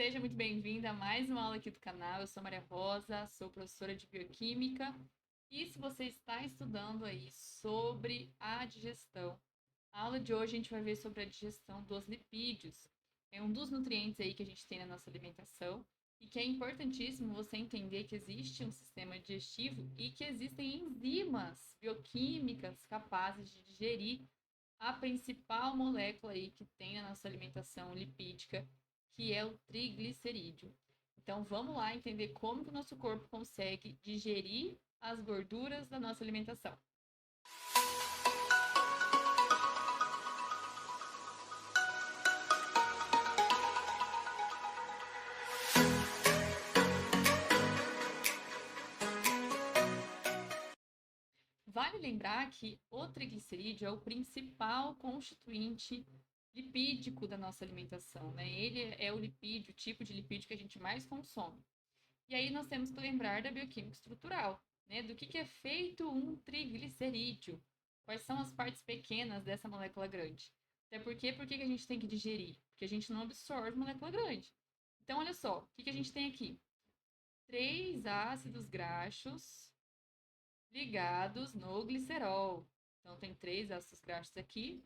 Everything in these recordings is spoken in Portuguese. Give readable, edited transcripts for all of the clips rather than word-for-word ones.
Seja muito bem-vinda a mais uma aula aqui do canal. Eu sou Maria Rosa, sou professora de Bioquímica. E se você está estudando aí sobre a digestão, a aula de hoje a gente vai ver sobre a digestão dos lipídios. É um dos nutrientes aí que a gente tem na nossa alimentação e que é importantíssimo você entender que existe um sistema digestivo e que existem enzimas bioquímicas capazes de digerir a principal molécula aí que tem na nossa alimentação lipídica, que é o triglicerídeo. Então vamos lá entender como que o nosso corpo consegue digerir as gorduras da nossa alimentação. Vale lembrar que o triglicerídeo é o principal constituinte lipídico da nossa alimentação, né? Ele é o lipídio, o tipo de lipídio que a gente mais consome. E aí nós temos que lembrar da bioquímica estrutural, né? Do que é feito um triglicerídeo? Quais são as partes pequenas dessa molécula grande? Até porque, por que a gente tem que digerir? Porque a gente não absorve molécula grande. Então, olha só, o que a gente tem aqui? 3 ácidos graxos ligados no glicerol. Então, tem 3 ácidos graxos aqui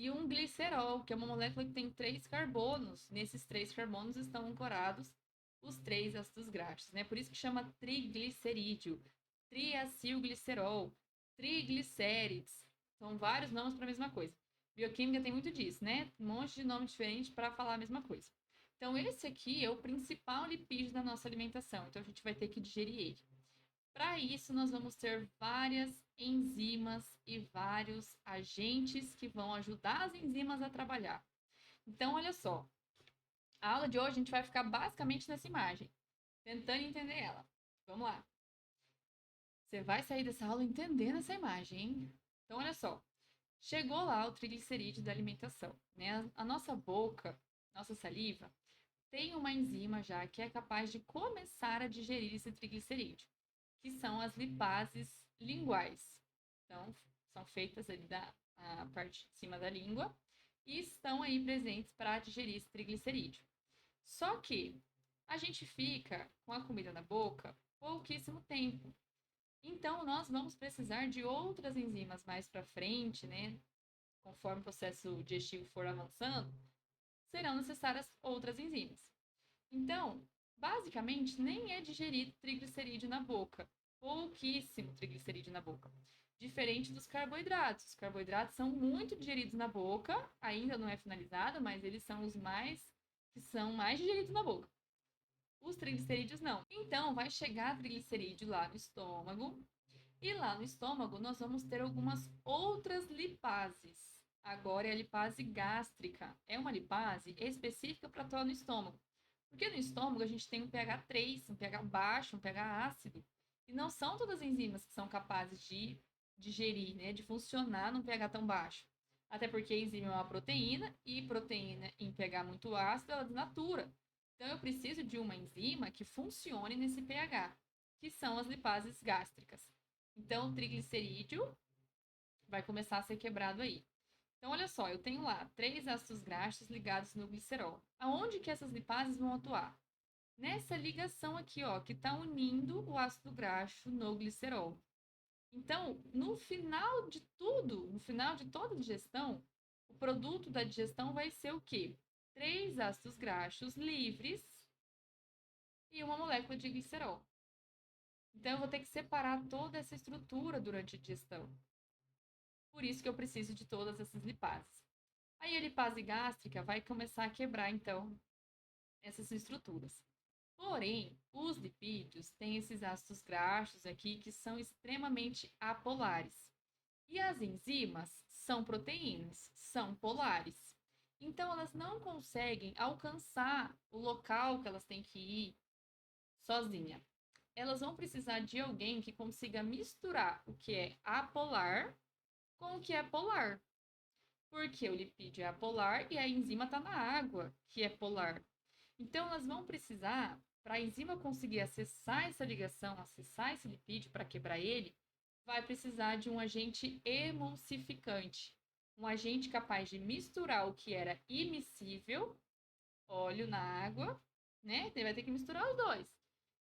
e um glicerol, que é uma molécula que tem 3 carbonos. Nesses 3 carbonos estão ancorados os 3 ácidos graxos, né? Por isso que chama triglicerídeo, triacilglicerol, triglicérides. São vários nomes para a mesma coisa. Bioquímica tem muito disso, né? Um monte de nome diferente para falar a mesma coisa. Então, esse aqui é o principal lipídio da nossa alimentação. Então, a gente vai ter que digerir ele. Para isso, nós vamos ter várias enzimas e vários agentes que vão ajudar as enzimas a trabalhar. Então, olha só, a aula de hoje a gente vai ficar basicamente nessa imagem, tentando entender ela. Vamos lá. Você vai sair dessa aula entendendo essa imagem, hein? Então, olha só. Chegou lá o triglicerídeo da alimentação, né? A nossa boca, nossa saliva, tem uma enzima já que é capaz de começar a digerir esse triglicerídeo, que são as lipases linguais. Então, são feitas ali da parte de cima da língua e estão aí presentes para digerir esse triglicerídeo. Só que a gente fica com a comida na boca pouquíssimo tempo. Então, nós vamos precisar de outras enzimas mais para frente, né? Conforme o processo digestivo for avançando, serão necessárias outras enzimas. Então, basicamente, nem é digerido triglicerídeo na boca. Pouquíssimo triglicerídeo na boca. Diferente dos carboidratos. Os carboidratos são muito digeridos na boca, ainda não é finalizado, mas eles são os mais que são mais digeridos na boca. Os triglicerídeos não. Então, vai chegar triglicerídeo lá no estômago, e lá no estômago nós vamos ter algumas outras lipases. Agora é a lipase gástrica. É uma lipase específica para atuar no estômago. Porque no estômago a gente tem um pH 3, um pH baixo, um pH ácido. E não são todas as enzimas que são capazes de digerir, né, de funcionar num pH tão baixo. Até porque a enzima é uma proteína e proteína em pH muito ácido ela desnatura. Então eu preciso de uma enzima que funcione nesse pH, que são as lipases gástricas. Então o triglicerídeo vai começar a ser quebrado aí. Então, olha só, eu tenho lá 3 ácidos graxos ligados no glicerol. Aonde que essas lipases vão atuar? Nessa ligação aqui, ó, que está unindo o ácido graxo no glicerol. Então, no final de tudo, no final de toda a digestão, o produto da digestão vai ser o quê? 3 ácidos graxos livres e uma molécula de glicerol. Então, eu vou ter que separar toda essa estrutura durante a digestão. Por isso que eu preciso de todas essas lipases. Aí a lipase gástrica vai começar a quebrar, então, essas estruturas. Porém, os lipídios têm esses ácidos graxos aqui que são extremamente apolares. E as enzimas são proteínas, são polares. Então, elas não conseguem alcançar o local que elas têm que ir sozinha. Elas vão precisar de alguém que consiga misturar o que é apolar com o que é polar. Porque o lipídio é apolar e a enzima está na água, que é polar. Então, elas vão precisar, para a enzima conseguir acessar essa ligação, acessar esse lipídio para quebrar ele, vai precisar de um agente emulsificante. Um agente capaz de misturar o que era imissível óleo na água, né? Ele vai ter que misturar os dois.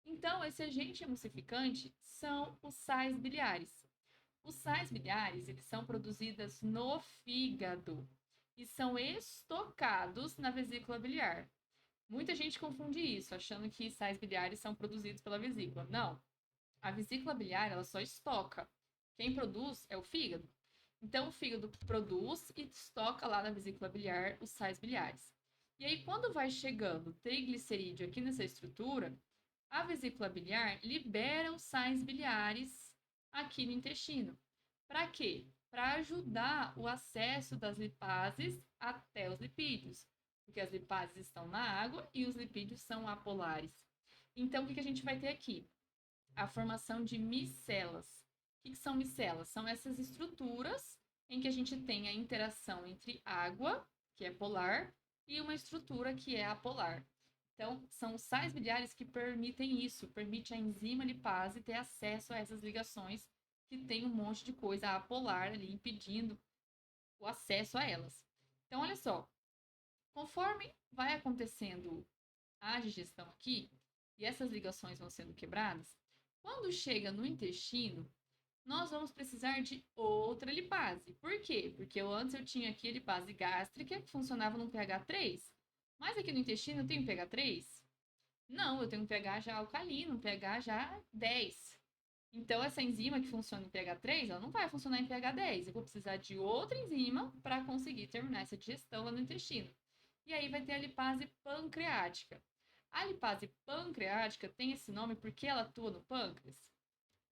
Então, esse agente emulsificante são os sais biliares. Os sais biliares, eles são produzidos no fígado e são estocados na vesícula biliar. Muita gente confunde isso, achando que sais biliares são produzidos pela vesícula. Não. A vesícula biliar, ela só estoca. Quem produz é o fígado. Então, o fígado produz e estoca lá na vesícula biliar os sais biliares. E aí, quando vai chegando triglicerídeo aqui nessa estrutura, a vesícula biliar libera os sais biliares aqui no intestino. Para quê? Para ajudar o acesso das lipases até os lipídios, porque as lipases estão na água e os lipídios são apolares. Então, o que a gente vai ter aqui? A formação de micelas. O que são micelas? São essas estruturas em que a gente tem a interação entre água, que é polar, e uma estrutura que é apolar. Então, são os sais biliares que permitem isso, permite a enzima lipase ter acesso a essas ligações que tem um monte de coisa apolar ali impedindo o acesso a elas. Então, olha só, conforme vai acontecendo a digestão aqui, e essas ligações vão sendo quebradas, quando chega no intestino, nós vamos precisar de outra lipase. Por quê? Porque antes eu tinha aqui a lipase gástrica, que funcionava no pH 3. Mas aqui no intestino eu tenho pH 3? Não, eu tenho um pH já alcalino, um pH já 10. Então, essa enzima que funciona em pH 3, ela não vai funcionar em pH 10. Eu vou precisar de outra enzima para conseguir terminar essa digestão lá no intestino. E aí vai ter a lipase pancreática. A lipase pancreática tem esse nome porque ela atua no pâncreas?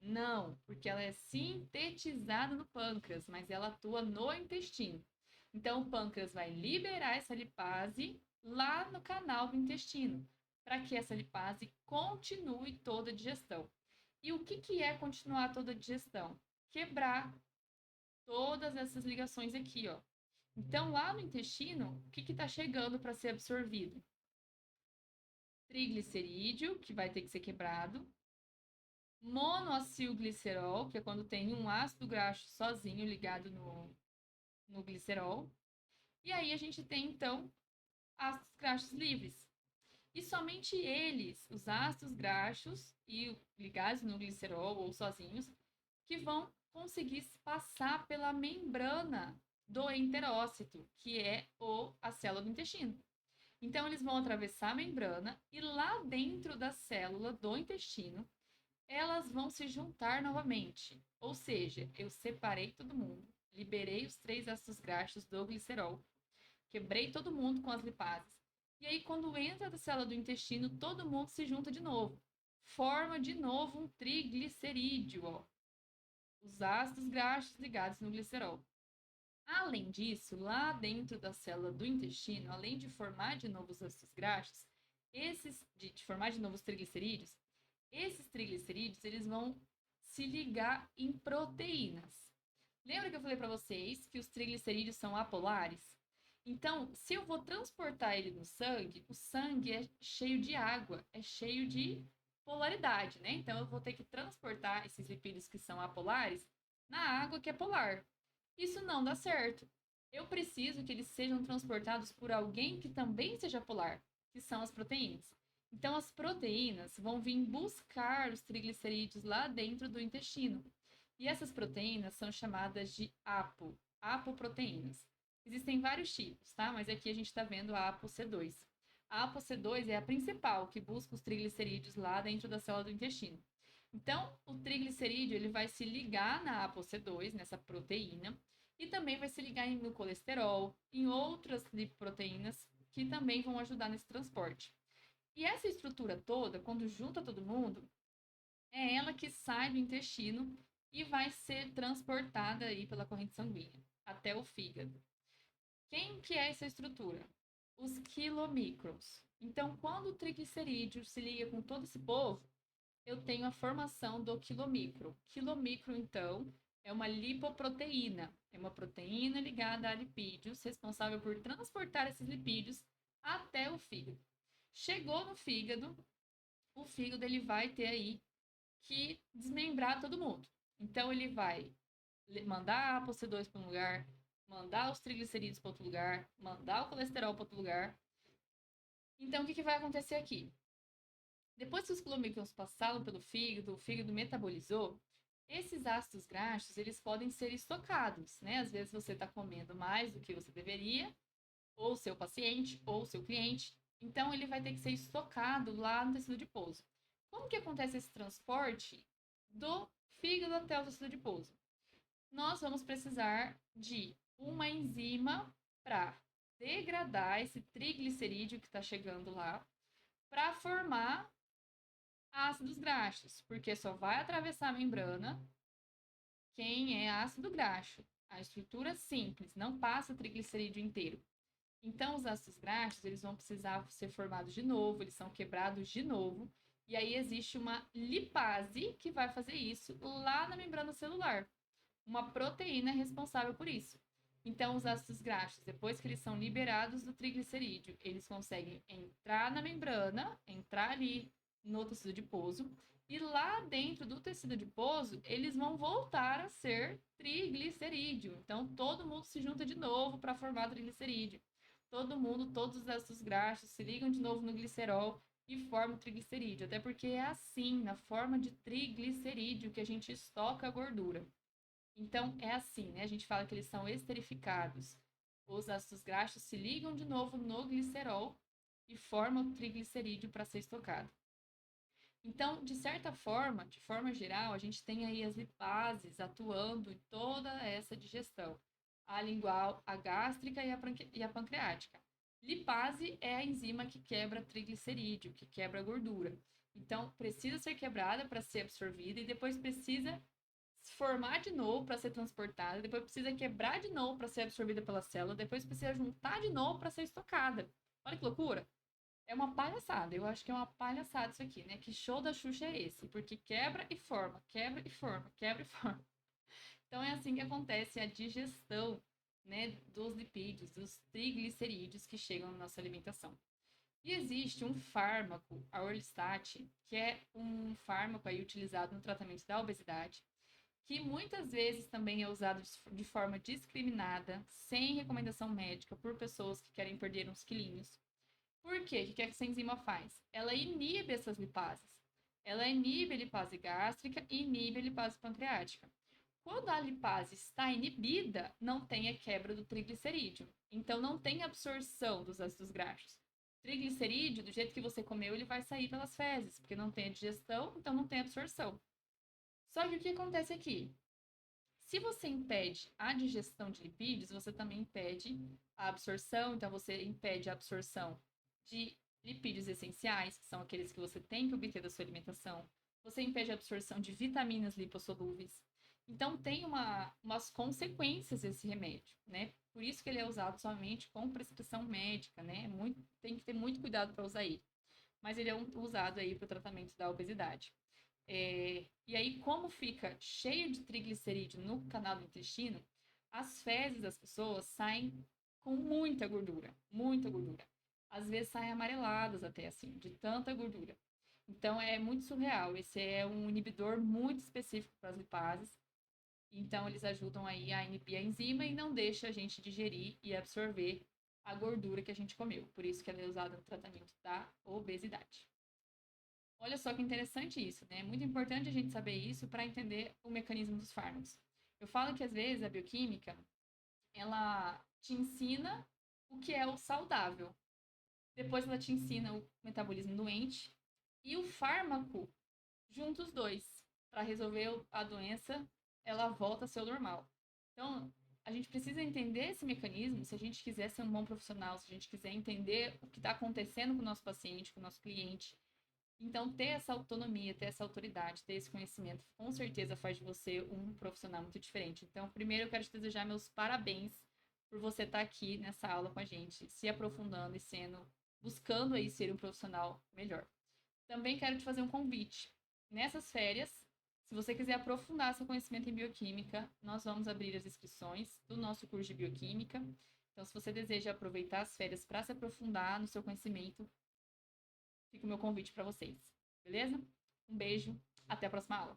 Não, porque ela é sintetizada no pâncreas, mas ela atua no intestino. Então, o pâncreas vai liberar essa lipase lá no canal do intestino, para que essa lipase continue toda a digestão. E o que é continuar toda a digestão? Quebrar todas essas ligações aqui, ó. Então, lá no intestino, o que está chegando para ser absorvido? Triglicerídeo, que vai ter que ser quebrado, monoacilglicerol, que é quando tem um ácido graxo sozinho ligado no glicerol. E aí a gente tem, então, ácidos graxos livres. E somente eles, os ácidos graxos e ligados no glicerol ou sozinhos, que vão conseguir passar pela membrana do enterócito, que é a célula do intestino. Então, eles vão atravessar a membrana e lá dentro da célula do intestino, elas vão se juntar novamente. Ou seja, eu separei todo mundo, liberei os 3 ácidos graxos do glicerol, quebrei todo mundo com as lipases. E aí, quando entra da célula do intestino, todo mundo se junta de novo. Forma de novo um triglicerídeo, ó. Os ácidos graxos ligados no glicerol. Além disso, lá dentro da célula do intestino, além de formar de novo os ácidos graxos, de formar de novo os triglicerídeos, esses triglicerídeos eles vão se ligar em proteínas. Lembra que eu falei para vocês que os triglicerídeos são apolares? Então, se eu vou transportar ele no sangue, o sangue é cheio de água, é cheio de polaridade, né? Então, eu vou ter que transportar esses lipídios que são apolares na água que é polar. Isso não dá certo. Eu preciso que eles sejam transportados por alguém que também seja polar, que são as proteínas. Então, as proteínas vão vir buscar os triglicerídeos lá dentro do intestino. E essas proteínas são chamadas de apoproteínas. Existem vários tipos, tá? Mas aqui a gente está vendo a ApoC2. A ApoC2 é a principal, que busca os triglicerídeos lá dentro da célula do intestino. Então, o triglicerídeo ele vai se ligar na ApoC2, nessa proteína, e também vai se ligar no colesterol, em outras lipoproteínas que também vão ajudar nesse transporte. E essa estrutura toda, quando junta todo mundo, é ela que sai do intestino e vai ser transportada aí pela corrente sanguínea até o fígado. Quem que é essa estrutura? Os quilomicrons. Então, quando o triglicerídeo se liga com todo esse povo, eu tenho a formação do quilomicro. Quilomicro, então, é uma lipoproteína. É uma proteína ligada a lipídios, responsável por transportar esses lipídios até o fígado. Chegou no fígado, o fígado ele vai ter aí que desmembrar todo mundo. Então, ele vai mandar a ApoC2 para um lugar, mandar os triglicerídeos para outro lugar, mandar o colesterol para outro lugar. Então, o que vai acontecer aqui? Depois que os clomículos passaram pelo fígado, o fígado metabolizou, esses ácidos graxos, eles podem ser estocados, né? Às vezes você está comendo mais do que você deveria, ou seu paciente, ou seu cliente. Então, ele vai ter que ser estocado lá no tecido adiposo. Como que acontece esse transporte do fígado até o tecido adiposo? Nós vamos precisar de uma enzima para degradar esse triglicerídeo que está chegando lá, para formar ácidos graxos, porque só vai atravessar a membrana quem é ácido graxo. A estrutura simples, não passa o triglicerídeo inteiro. Então, os ácidos graxos, eles vão precisar ser formados de novo, eles são quebrados de novo, e aí existe uma lipase que vai fazer isso lá na membrana celular. Uma proteína responsável por isso. Então, os ácidos graxos, depois que eles são liberados do triglicerídeo, eles conseguem entrar na membrana, entrar ali no tecido adiposo, e lá dentro do tecido adiposo, eles vão voltar a ser triglicerídeo. Então, todo mundo se junta de novo para formar triglicerídeo. Todo mundo, todos os ácidos graxos se ligam de novo no glicerol e formam triglicerídeo. Até porque é assim, na forma de triglicerídeo, que a gente estoca a gordura. Então, é assim, né? A gente fala que eles são esterificados. Os ácidos graxos se ligam de novo no glicerol e formam o triglicerídeo para ser estocado. Então, de certa forma, de forma geral, a gente tem aí as lipases atuando em toda essa digestão. A lingual, a gástrica e a pancreática. Lipase é a enzima que quebra triglicerídeo, que quebra gordura. Então, precisa ser quebrada para ser absorvida e depois precisa se formar de novo para ser transportada, depois precisa quebrar de novo para ser absorvida pela célula, depois precisa juntar de novo para ser estocada. Olha que loucura! É uma palhaçada, eu acho que é uma palhaçada isso aqui, né? Que show da Xuxa é esse? Porque quebra e forma, quebra e forma, quebra e forma. Então é assim que acontece a digestão, né, dos lipídios, dos triglicerídeos que chegam na nossa alimentação. E existe um fármaco, a Orlistat, que é um fármaco aí utilizado no tratamento da obesidade, que muitas vezes também é usado de forma discriminada, sem recomendação médica, por pessoas que querem perder uns quilinhos. Por quê? O que essa enzima faz? Ela inibe essas lipases. Ela inibe a lipase gástrica e inibe a lipase pancreática. Quando a lipase está inibida, não tem a quebra do triglicerídeo. Então, não tem absorção dos ácidos graxos. Triglicerídeo, do jeito que você comeu, ele vai sair pelas fezes, porque não tem a digestão, então não tem absorção. Só que o que acontece aqui? Se você impede a digestão de lipídios, você também impede a absorção, então você impede a absorção de lipídios essenciais, que são aqueles que você tem que obter da sua alimentação. Você impede a absorção de vitaminas lipossolúveis. Então, tem umas consequências esse remédio, né? Por isso que ele é usado somente com prescrição médica, né? Tem que ter muito cuidado para usar ele. Mas ele é usado aí para o tratamento da obesidade. E aí, como fica cheio de triglicerídeo no canal do intestino, as fezes das pessoas saem com muita gordura, muita gordura. Às vezes saem amareladas até assim, de tanta gordura. Então é muito surreal. Esse é um inibidor muito específico para as lipases. Então eles ajudam aí a inibir a enzima e não deixa a gente digerir e absorver a gordura que a gente comeu. Por isso que ela é usada no tratamento da obesidade. Olha só que interessante isso, né? É muito importante a gente saber isso para entender o mecanismo dos fármacos. Eu falo que às vezes a bioquímica, ela te ensina o que é o saudável. Depois ela te ensina o metabolismo doente e o fármaco junta os dois. Para resolver a doença, ela volta a ser o normal. Então, a gente precisa entender esse mecanismo se a gente quiser ser um bom profissional, se a gente quiser entender o que está acontecendo com o nosso paciente, com o nosso cliente. Então, ter essa autonomia, ter essa autoridade, ter esse conhecimento, com certeza faz de você um profissional muito diferente. Então, primeiro eu quero te desejar meus parabéns por você estar aqui nessa aula com a gente, se aprofundando e buscando aí ser um profissional melhor. Também quero te fazer um convite. Nessas férias, se você quiser aprofundar seu conhecimento em bioquímica, nós vamos abrir as inscrições do nosso curso de bioquímica. Então, se você deseja aproveitar as férias para se aprofundar no seu conhecimento, fica o meu convite para vocês, beleza? Um beijo, até a próxima aula.